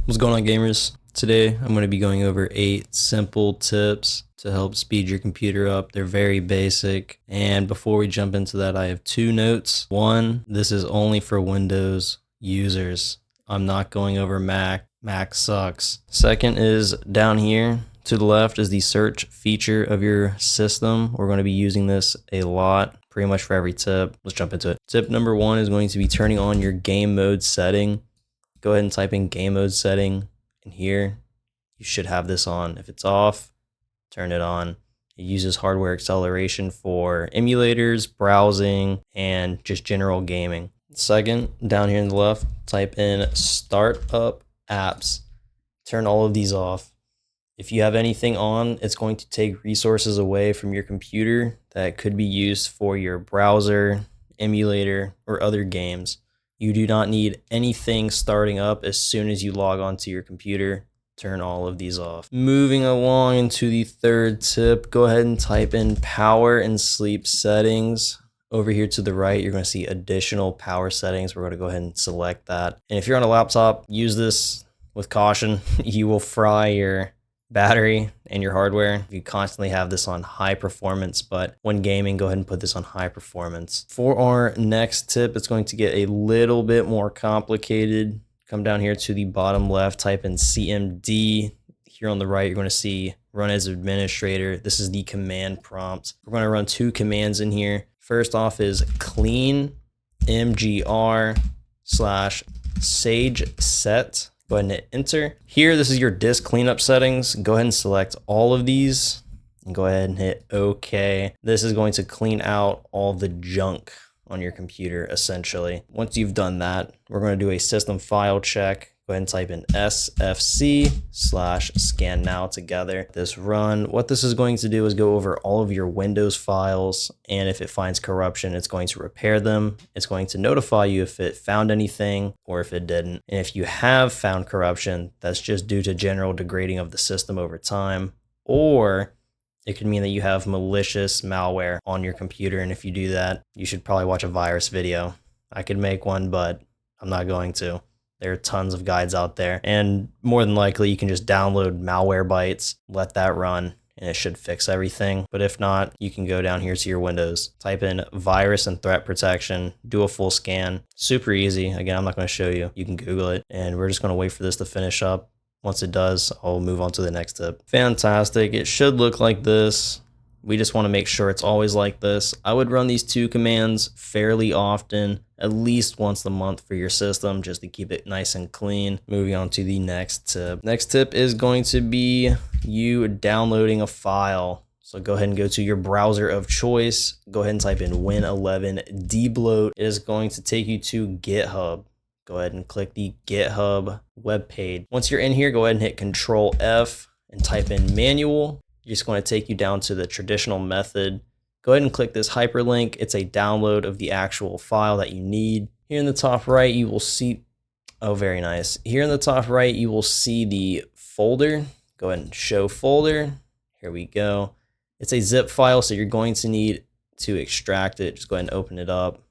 What's going on, gamers? Today I'm going to be going over 8 simple tips to help speed your computer up. They're very basic, and before we jump into that, I have 2 notes. One, this is only for Windows users. I'm not going over Mac. Mac sucks. Second is down here to the left is the search feature of your system. We're going to be using this a lot, pretty much for every tip. Let's jump into it. Tip number 1 is going to be turning on your game mode setting. Go ahead and type in game mode setting in here. You should have this on. If it's off, turn it on. It uses hardware acceleration for emulators, browsing, and just general gaming. Second, down here on the left, type in startup apps. Turn all of these off. If you have anything on, it's going to take resources away from your computer that could be used for your browser, emulator, or other games. You do not need anything starting up as soon as you log onto your computer. Turn all of these off. Moving along into the third tip, go ahead and type in power and sleep settings. Over here to the right, you're going to see additional power settings. We're going to go ahead and select that. And if you're on a laptop, use this with caution. You will fry your battery and your hardware. You constantly have this on high performance, but when gaming, go ahead and put this on high performance. For our next tip, it's going to get a little bit more complicated. Come down here to the bottom left, type in CMD. Here on the right, you're going to see run as administrator. This is the command prompt. We're going to run 2 commands in here. First off is clean mgr/sage set. Go ahead and hit enter. Here, this is your disk cleanup settings. Go ahead and select all of these and go ahead and hit OK. This is going to clean out all the junk on your computer, essentially. Once you've done that, we're going to do a system file check. Go ahead and type in sfc/scan now together. This run. What this is going to do is go over all of your Windows files, and if it finds corruption, it's going to repair them. It's going to notify you if it found anything or if it didn't. And if you have found corruption, that's just due to general degrading of the system over time, or it could mean that you have malicious malware on your computer. And if you do that, you should probably watch a virus video. I could make one, but I'm not going to. There are tons of guides out there, and more than likely you can just download Malwarebytes, let that run, and it should fix everything. But if not, you can go down here to your Windows, type in virus and threat protection, do a full scan. Super easy. Again, I'm not going to show you. You can Google it, and we're just going to wait for this to finish up. Once it does, I'll move on to the next tip. Fantastic. It should look like this. We just want to make sure it's always like this. I would run these 2 commands fairly often, at least once a month for your system, just to keep it nice and clean. Moving on to the next tip. Next tip is going to be you downloading a file. So go ahead and go to your browser of choice. Go ahead and type in Win11 Debloat. It is going to take you to GitHub. Go ahead and click the GitHub webpage. Once you're in here, go ahead and hit Control F and type in manual. It's going to take you down to the traditional method. Go ahead and click this hyperlink. It's a download of the actual file that you need. Here in the top right, you will see, oh, very nice. Here in the top right, you will see the folder. Go ahead and show folder. Here we go. It's a zip file, so you're going to need to extract it. Just go ahead and open it up,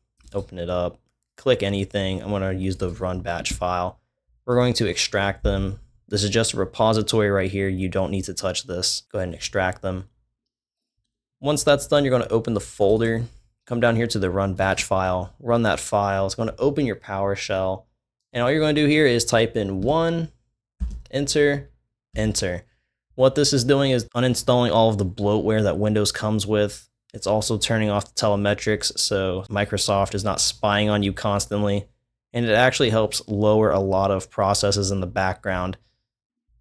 click anything. I'm going to use the run batch file. We're going to extract them. This is just a repository right here. You don't need to touch this. Go ahead and extract them. Once that's done, you're going to open the folder. Come down here to the run batch file. Run that file. It's going to open your PowerShell. And all you're going to do here is type in 1, enter, enter. What this is doing is uninstalling all of the bloatware that Windows comes with. It's also turning off the telemetrics, so Microsoft is not spying on you constantly. And it actually helps lower a lot of processes in the background.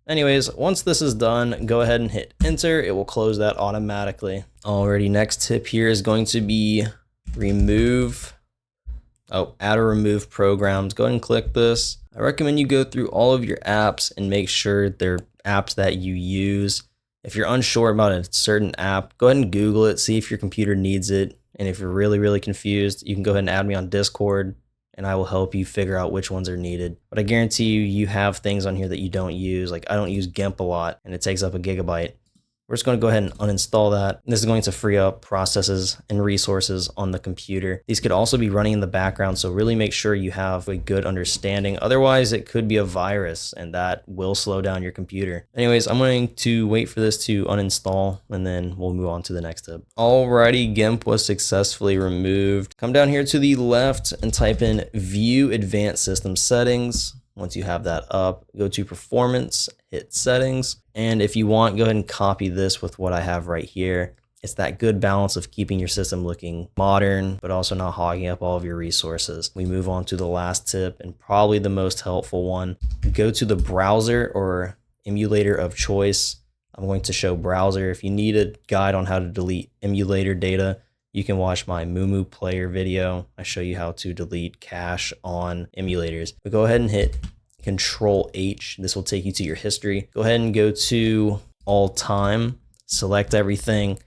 Anyways, once this is done, go ahead and hit enter. It will close that automatically. Alrighty, next tip here is going to be add or remove programs. Go ahead and click this. I recommend you go through all of your apps and make sure they're apps that you use. If you're unsure about a certain app, go ahead and Google it, see if your computer needs it. And if you're really confused, you can go ahead and add me on Discord, and I will help you figure out which ones are needed. But I guarantee you, you have things on here that you don't use. Like, I don't use GIMP a lot, and it takes up a gigabyte. We're just going to go ahead and uninstall that. This is going to free up processes and resources on the computer. These could also be running in the background, so really make sure you have a good understanding. Otherwise, it could be a virus, and that will slow down your computer. Anyways, I'm going to wait for this to uninstall, and then we'll move on to the next tip. Alrighty, GIMP was successfully removed. Come down here to the left and type in View Advanced System Settings. Once you have that up, go to Performance, hit Settings. And if you want, go ahead and copy this with what I have right here. It's that good balance of keeping your system looking modern, but also not hogging up all of your resources. We move on to the last tip and probably the most helpful one. Go to the browser or emulator of choice. I'm going to show browser. If you need a guide on how to delete emulator data, you can watch my Mumu Player video. I show you how to delete cache on emulators. But go ahead and hit Control H. This will take you to your history. Go ahead and go to all time, select everything.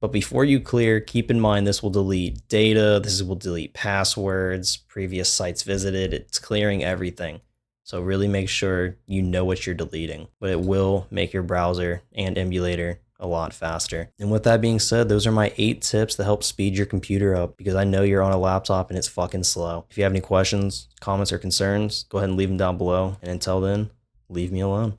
But before you clear, keep in mind this will delete data. This will delete passwords, previous sites visited. It's clearing everything. So really make sure you know what you're deleting, but it will make your browser and emulator a lot faster. And with that being said, those are my 8 tips to help speed your computer up, because I know you're on a laptop and it's fucking slow. If you have any questions, comments, or concerns, go ahead and leave them down below. And until then, leave me alone.